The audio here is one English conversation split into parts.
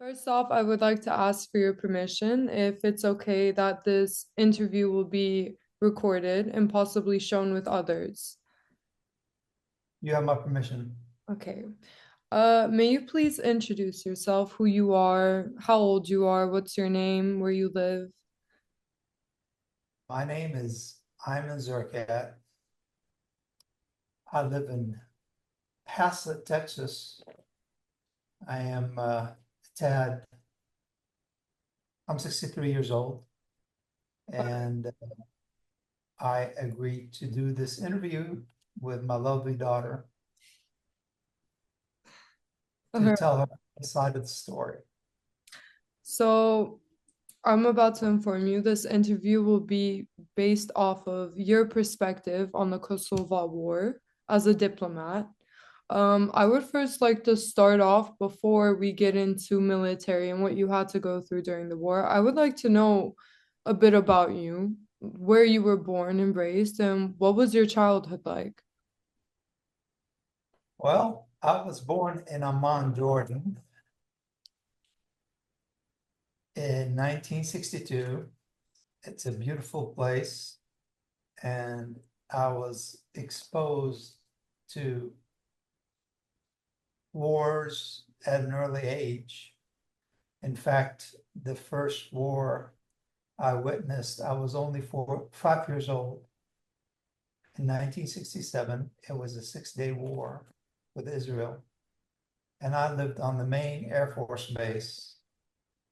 First off, I would like to ask for your permission if it's okay that this interview will be recorded and possibly shown with others. You have my permission. Okay. May you please introduce yourself, who you are, how old you are, what's your name, where you live? My name is Aiman Zureikat. I live in Haslett, Texas. I am Tad. I'm 63 years old, and I agreed to do this interview with my lovely daughter to Alright. tell her the side of the story. So, I'm about to inform you this interview will be based off of your perspective on the Kosovo War as a diplomat. I would first like to start off before we get into military and what you had to go through during the war. I would like to know a bit about you, where you were born and raised, and what was your childhood like? Well, I was born in Amman, Jordan in 1962. It's a beautiful place, and I was exposed to wars at an early age. In fact, the first war I witnessed, I was only 5 years old. In 1967, it was a 6-day war with Israel. And I lived on the main Air Force base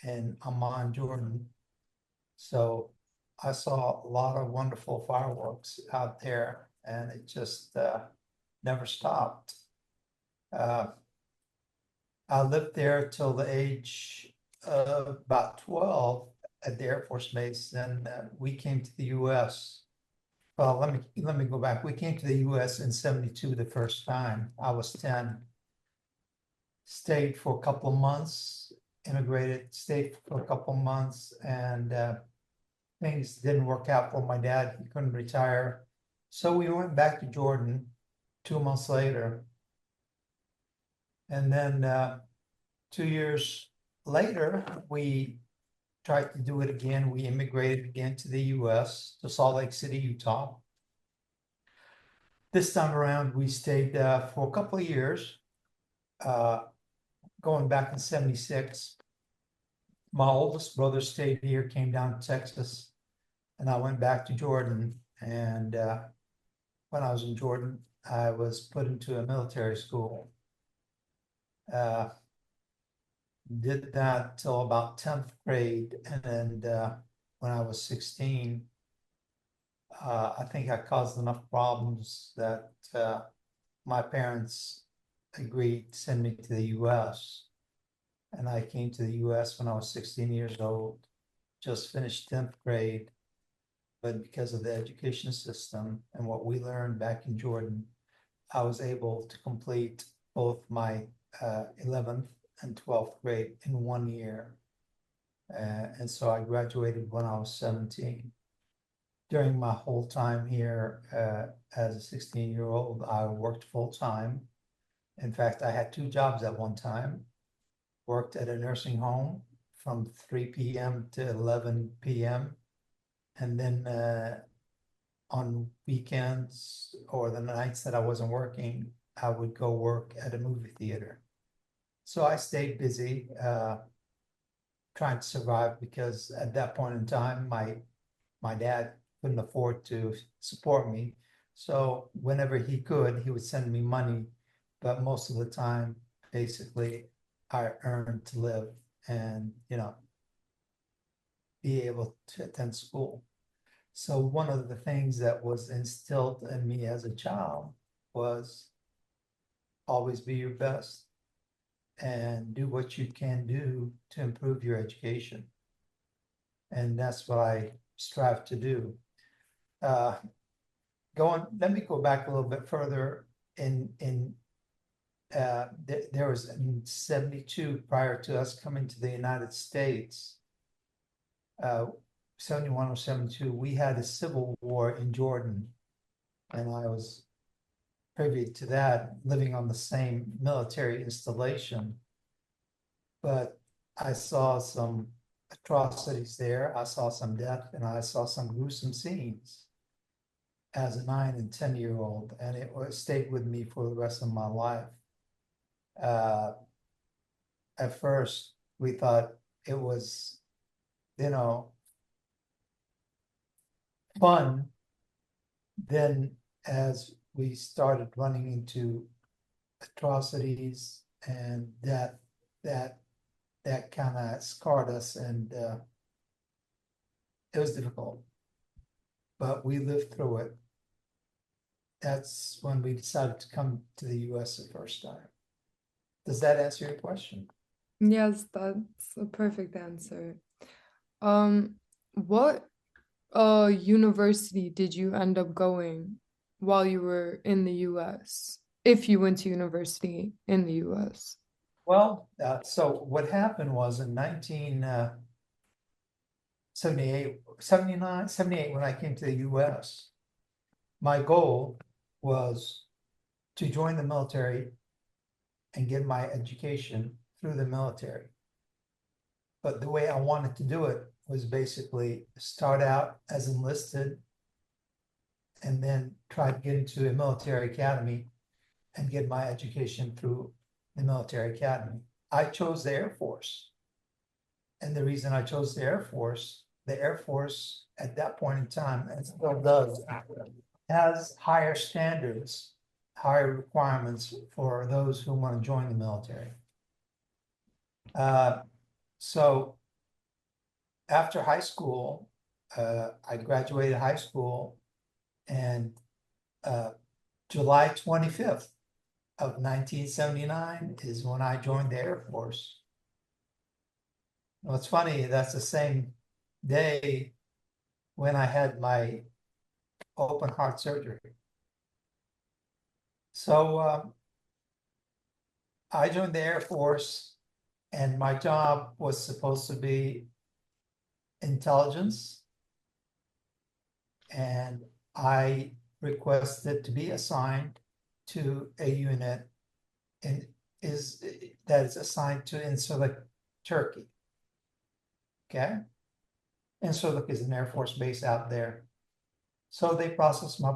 in Amman, Jordan. So I saw a lot of wonderful fireworks out there, and it just never stopped. Uh, I lived there till the age of about 12 at the Air Force Base. Then we came to the U.S. Well, let me go back. We came to the U.S. in 72 the first time. I was 10. Stayed for a couple of months, immigrated, stayed for a couple of months, and things didn't work out for my dad. He couldn't retire. So we went back to Jordan 2 months later. And then 2 years later, we tried to do it again. We immigrated again to the US, to Salt Lake City, Utah. This time around, we stayed for a couple of years, going back in 76. My oldest brother stayed here, came down to Texas, and I went back to Jordan. And when I was in Jordan, I was put into a military school. Did that till about 10th grade. And when I was 16, I think I caused enough problems that my parents agreed to send me to the US. And I came to the US when I was 16 years old, just finished 10th grade. But because of the education system and what we learned back in Jordan, I was able to complete both my 11th and 12th grade in 1 year. And so I graduated when I was 17. During my whole time here as a 16-year-old, I worked full time. In fact, I had two jobs at one time. Worked at a nursing home from 3 p.m. to 11 p.m. And then on weekends or the nights that I wasn't working, I would go work at a movie theater. So I stayed busy trying to survive because at that point in time, my dad couldn't afford to support me. So whenever he could, he would send me money. But most of the time, basically, I earned to live and, be able to attend school. So one of the things that was instilled in me as a child was always be your best and do what you can do to improve your education. And that's what I strive to do. Uh, let me go back a little bit further. There was in 72, prior to us coming to the United States, 71 or 72, we had a civil war in Jordan. And I was privy to that, living on the same military installation. But I saw some atrocities there. I saw some death and I saw some gruesome scenes as a 9 and 10-year-old, and stayed with me for the rest of my life. At first, we thought it was, you know, fun. Then, as we started running into atrocities and death, that kind of scarred us, and it was difficult, but we lived through it. That's when we decided to come to the US the first time. Does that answer your question? Yes, that's a perfect answer. What university did you end up going while you were in the US? If you went to university in the US? Well, so what happened was in 1978, 79, 78, when I came to the US, my goal was to join the military and get my education through the military. But the way I wanted to do it was basically start out as enlisted and then try to get into a military academy and get my education through the military academy. I chose the Air Force. And the reason I chose the Air Force at that point in time, and still does, has higher standards, higher requirements for those who want to join the military. So after high school, I graduated high school, and July 25th of 1979 is when I joined the Air Force. Well, it's funny, that's the same day when I had my open heart surgery. So I joined the Air Force, and my job was supposed to be intelligence, and I requested to be assigned to a unit that is assigned to Incirlik, Turkey. Okay, Incirlik is an Air Force base out there. So they processed my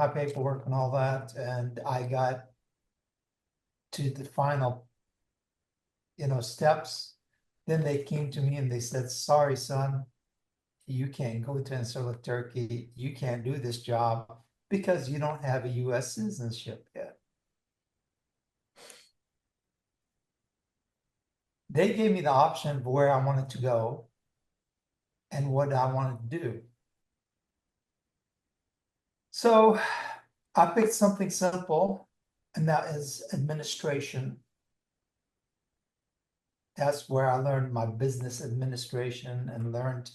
paperwork and all that, and I got to the final, steps. Then they came to me and they said, "Sorry, son, you can't go to Incirlik, Turkey. You can't do this job because you don't have a U.S. citizenship yet." They gave me the option of where I wanted to go and what I wanted to do. So I picked something simple, and that is administration. That's where I learned my business administration and learned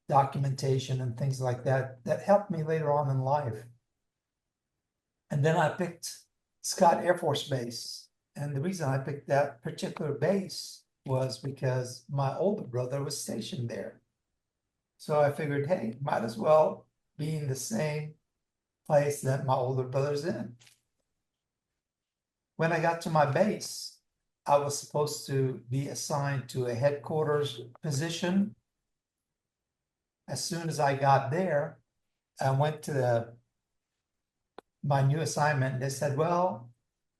documentation and things like that helped me later on in life. And then I picked Scott Air Force Base. And the reason I picked that particular base was because my older brother was stationed there. So I figured, hey, might as well be in the same place that my older brother's in. When I got to my base, I was supposed to be assigned to a headquarters position. As soon as I got there, I went to my new assignment, and they said, "Well,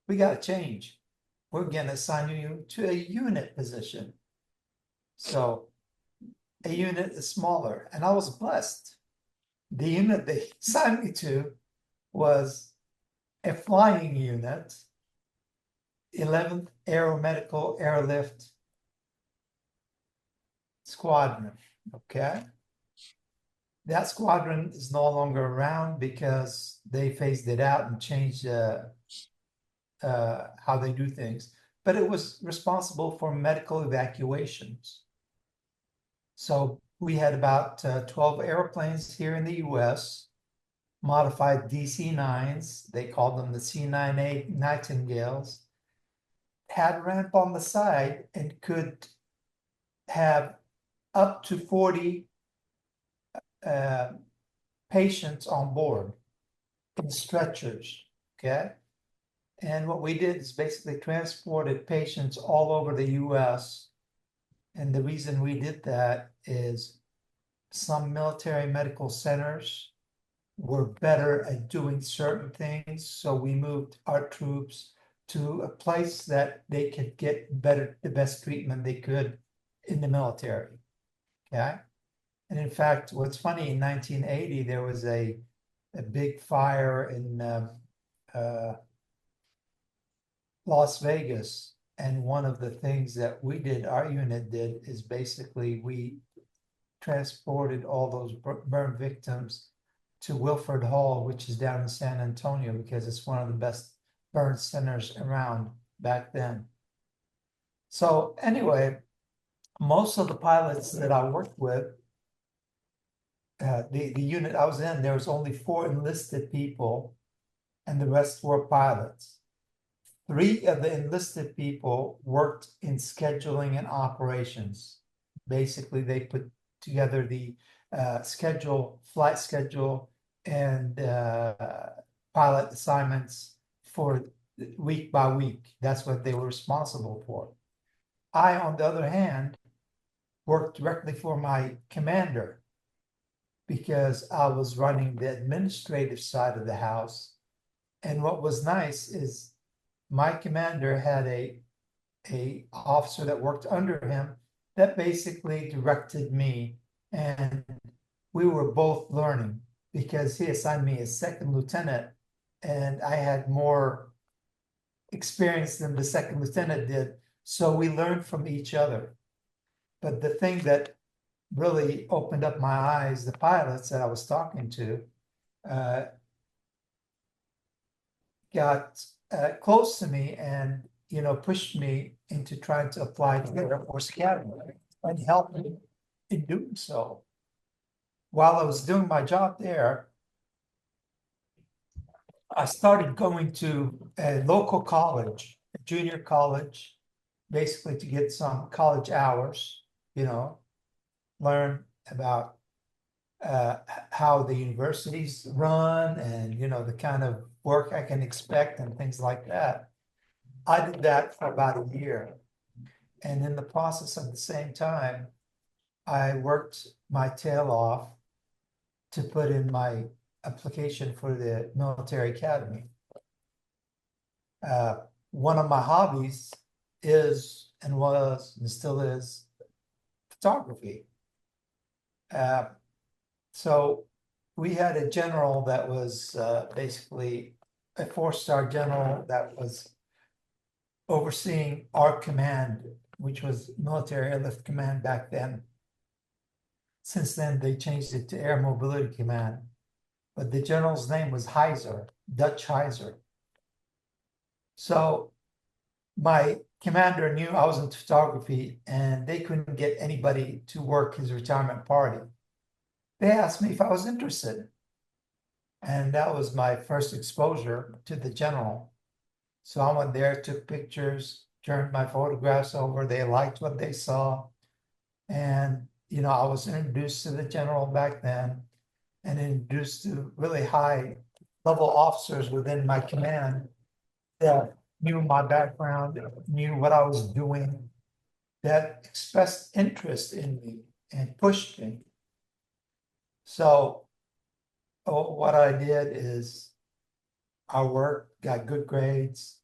we got to change. We're going to assign you to a unit position." So a unit is smaller, and I was blessed. The unit they assigned me to was a flying unit, 11th Aeromedical Airlift Squadron. Okay. That squadron is no longer around because they phased it out and changed how they do things. But it was responsible for medical evacuations. So we had about 12 airplanes here in the US, modified DC-9s. They called them the C-9A Nightingales. Had ramp on the side and could have up to 40 patients on board in stretchers, okay? And what we did is basically transported patients all over the US And the reason we did that is some military medical centers were better at doing certain things. So we moved our troops to a place that they could get the best treatment they could in the military. Okay. And in fact, what's funny, in 1980, there was a big fire in Las Vegas. And one of the things that we did, our unit did, is basically we transported all those burn victims to Wilford Hall, which is down in San Antonio, because it's one of the best burn centers around back then. So anyway, most of the pilots that I worked with, the unit I was in, there was only 4 enlisted people, and the rest were pilots. 3 of the enlisted people worked in scheduling and operations. Basically, they put together the flight schedule, and pilot assignments for week by week. That's what they were responsible for. I, on the other hand, worked directly for my commander because I was running the administrative side of the house. And what was nice is my commander had a officer that worked under him that basically directed me, and we were both learning because he assigned me as second lieutenant, and I had more experience than the second lieutenant did. So we learned from each other. But the thing that really opened up my eyes, the pilots that I was talking to, got close to me and pushed me into trying to apply to the Air Force Academy and helped me in doing so. While I was doing my job there, I started going to a local college, a junior college, basically to get some college hours, learn about how the universities run and, the kind of work I can expect and things like that. I did that for about a year. And in the process of the same time, I worked my tail off to put in my application for the military academy. One of my hobbies is and was and still is photography. So we had a general that was basically a 4-star general that was overseeing our command, which was Military Airlift Command back then. Since then, they changed it to Air Mobility Command. But the general's name was Heiser, Dutch Heiser. So my commander knew I was into photography, and they couldn't get anybody to work his retirement party. They asked me if I was interested. And that was my first exposure to the general. So I went there, took pictures, turned my photographs over. They liked what they saw. And, I was introduced to the general back then and introduced to really high level officers within my command that knew my background, knew what I was doing, that expressed interest in me and pushed me. So what I did is I worked, got good grades,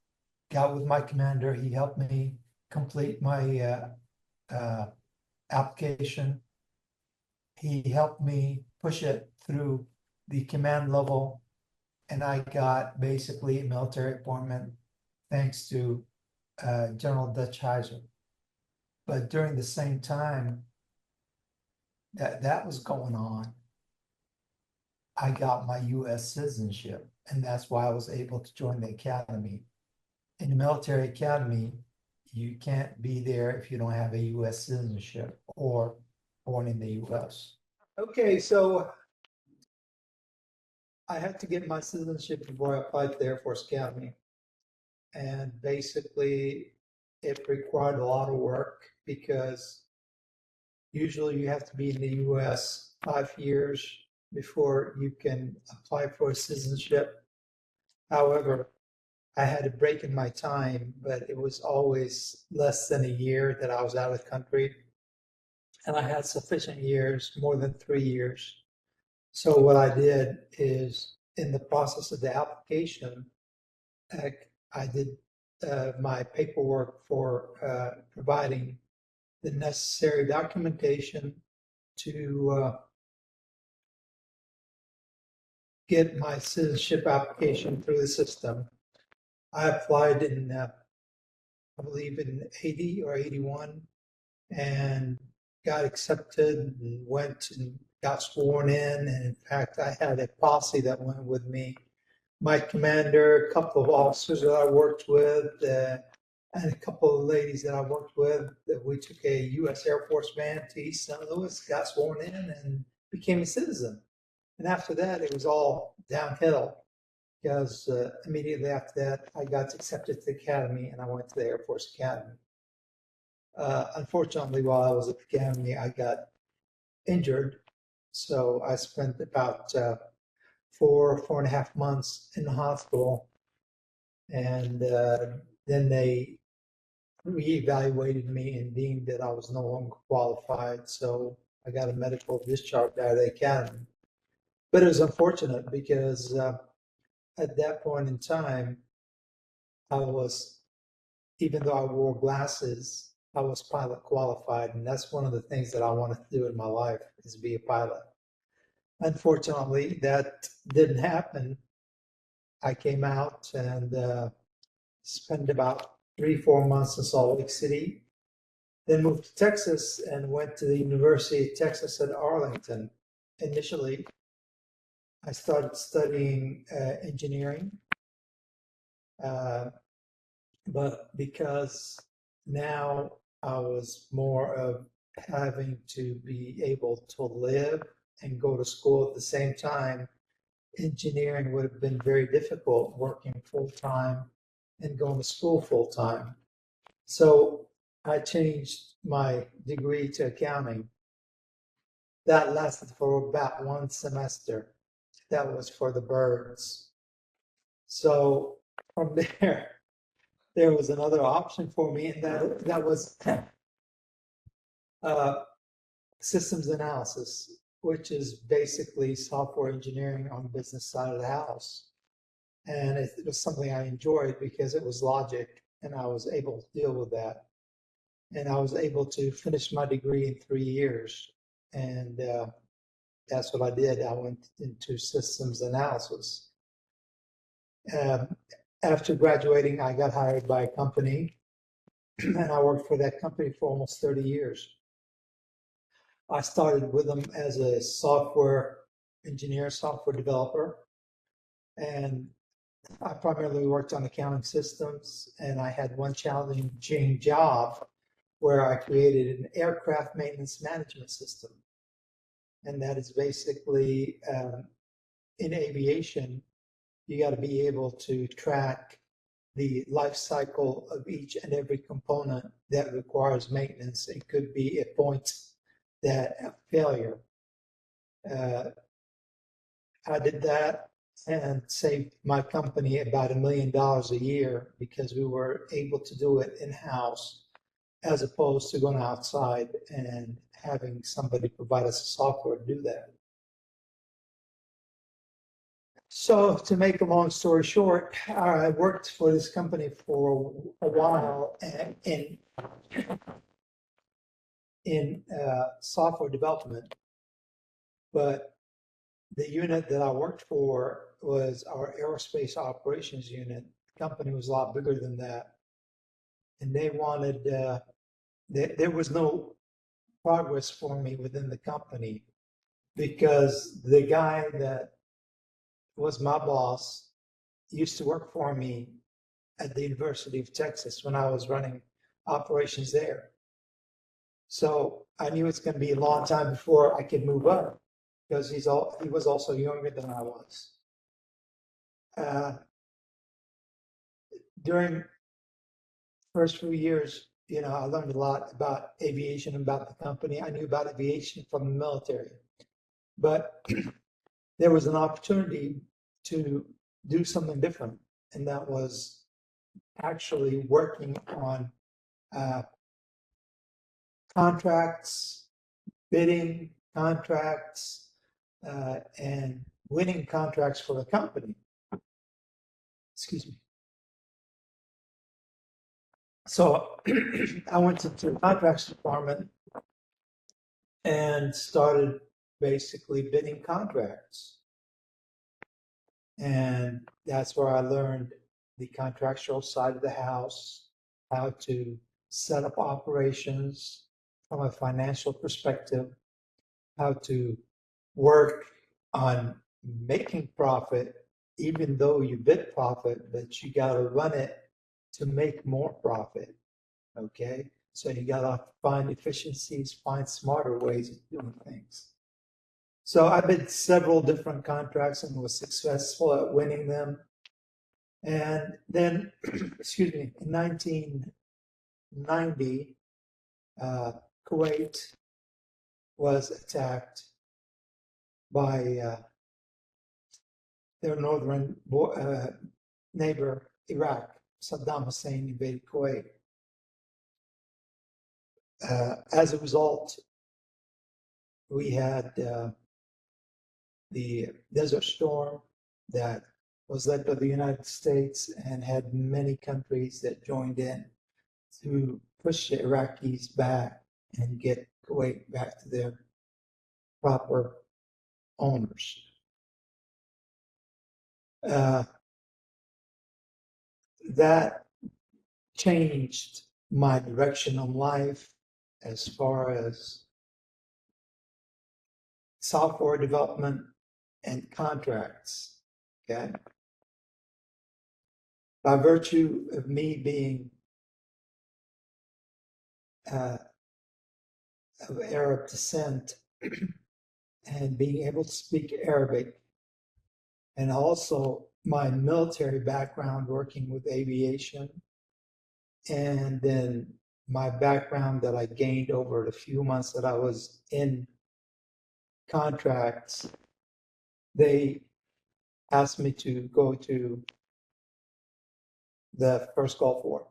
got with my commander. He helped me complete my application. He helped me push it through the command level, and I got basically a military appointment thanks to General Dutch Heiser. But during the same time that was going on, I got my U.S. citizenship, and that's why I was able to join the academy. In the military academy, you can't be there if you don't have a U.S. citizenship or born in the U.S. Okay, so I had to get my citizenship before I applied to the Air Force Academy. And basically, it required a lot of work because usually you have to be in the U.S. 5 years before you can apply for a citizenship. However, I had a break in my time, but it was always less than a year that I was out of the country. and I had sufficient years, more than 3 years. So what I did is, in the process of the application, I did my paperwork for providing the necessary documentation to get my citizenship application through the system. I applied in, I believe in 80 or 81, and got accepted and went and got sworn in. And in fact, I had a posse that went with me. My commander, a couple of officers that I worked with, and a couple of ladies that I worked with. That we took a U.S. Air Force band to East St. Louis, got sworn in, and became a citizen. And after that, it was all downhill because immediately after that, I got accepted to the academy and I went to the Air Force Academy. Unfortunately, while I was at the academy, I got injured. So I spent about 4.5 months in the hospital. And then they reevaluated me and deemed that I was no longer qualified. So I got a medical discharge out of the academy. But it was unfortunate because at that point in time, I was, even though I wore glasses, I was pilot qualified. And that's one of the things that I wanted to do in my life, is be a pilot. Unfortunately, that didn't happen. I came out and spent about 3-4 months in Salt Lake City, then moved to Texas and went to the University of Texas at Arlington. Initially, I started studying engineering, but because now I was more of having to be able to live and go to school at the same time, engineering would have been very difficult, working full-time and going to school full-time. So I changed my degree to accounting. That lasted for about 1 semester. That was for the birds. So from there was another option for me, and that was systems analysis, which is basically software engineering on the business side of the house. And it was something I enjoyed because it was logic, and I was able to deal with that. And I was able to finish my degree in 3 years. And that's what I did. I went into systems analysis. After graduating, I got hired by a company, and I worked for that company for almost 30 years. I started with them as a software engineer, software developer, and I primarily worked on accounting systems, and I had one challenging job where I created an aircraft maintenance management system. And that is basically, in aviation, you got to be able to track the life cycle of each and every component that requires maintenance. It could be a point that a failure. I did that and saved my company about $1 million a year because we were able to do it in-house as opposed to going outside and having somebody provide us software to do that. So to make a long story short, I worked for this company for a while in software development, but the unit that I worked for was our aerospace operations unit. The company was a lot bigger than that, and they wanted, there was no progress for me within the company because the guy that was my boss used to work for me at the University of Texas when I was running operations there. So I knew it's going to be a long time before I could move up because he was also younger than I was. During the first few years, I learned a lot about aviation, about the company. I knew about aviation from the military, but there was an opportunity to do something different, and that was actually working on contracts bidding contracts and winning contracts for the company. Excuse me. So I went to the contracts department and started basically bidding contracts. And that's where I learned the contractual side of the house, how to set up operations from a financial perspective, how to work on making profit, even though you bid profit, but you got to run it to make more profit. Okay, so you got to find efficiencies, find smarter ways of doing things. So I bid several different contracts and was successful at winning them. And then, excuse me, in 1990, Kuwait was attacked by their northern neighbor, Iraq. Saddam Hussein invaded Kuwait. As a result, we had the Desert Storm that was led by the United States and had many countries that joined in to push the Iraqis back and get Kuwait back to their proper owners. That changed my direction in life as far as software development and contracts. Okay. By virtue of me being of Arab descent and being able to speak Arabic, and also my military background working with aviation, and then my background that I gained over the few months that I was in contracts, they asked me to go to the first Gulf War.